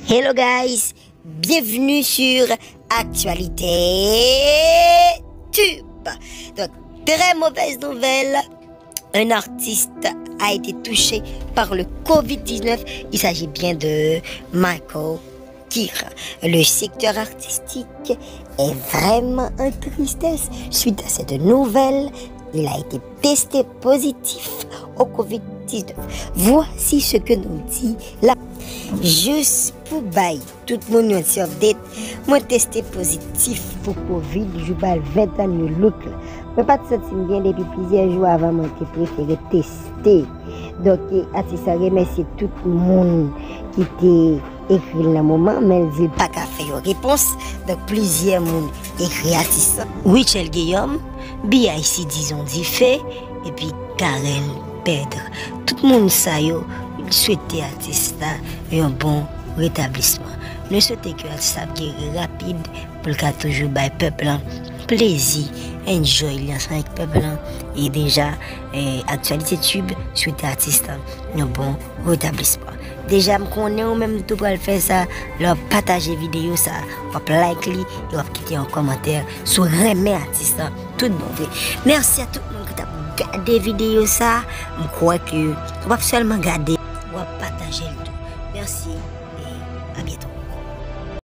Hello guys, bienvenue sur Actualité Tube. Donc, très mauvaise nouvelle, un artiste a été touché par le Covid-19. Il s'agit bien de Michael Kira. Le secteur artistique est vraiment en tristesse suite à cette nouvelle. Il a été testé positif au Covid-19. Voici ce que nous dit la... Juste pour bailler tout le monde sur update, moi testé positif pour Covid, je vais 20 ans de look. Mais pas de sentir bien depuis plusieurs jours avant moi que préféré tester. Donc, à ça remercie tout le monde qui était écrit dans le moment, mais il dit pas qu'à faire réponse. Donc, plusieurs monde écrit à ça. Richel Guillaume, BIC disons Diffé, et puis Karen Pedre. Tout le monde ça yo. Souhaiter artiste un bon rétablissement. Nous souhaitons que l'artiste guéri rapide pour le cas toujours by peuple plaisir, enjoy avec peuple et déjà actualité tube souhaiter artiste un bon rétablissement. Déjà me connais ou même tout pour faire ça, leur partager vidéo ça, ou like li, et ou quitter un commentaire sur remet artiste tout bon vrai. Merci à tout le monde qui a regardé vidéo ça. Je crois que on va seulement regarder. Partager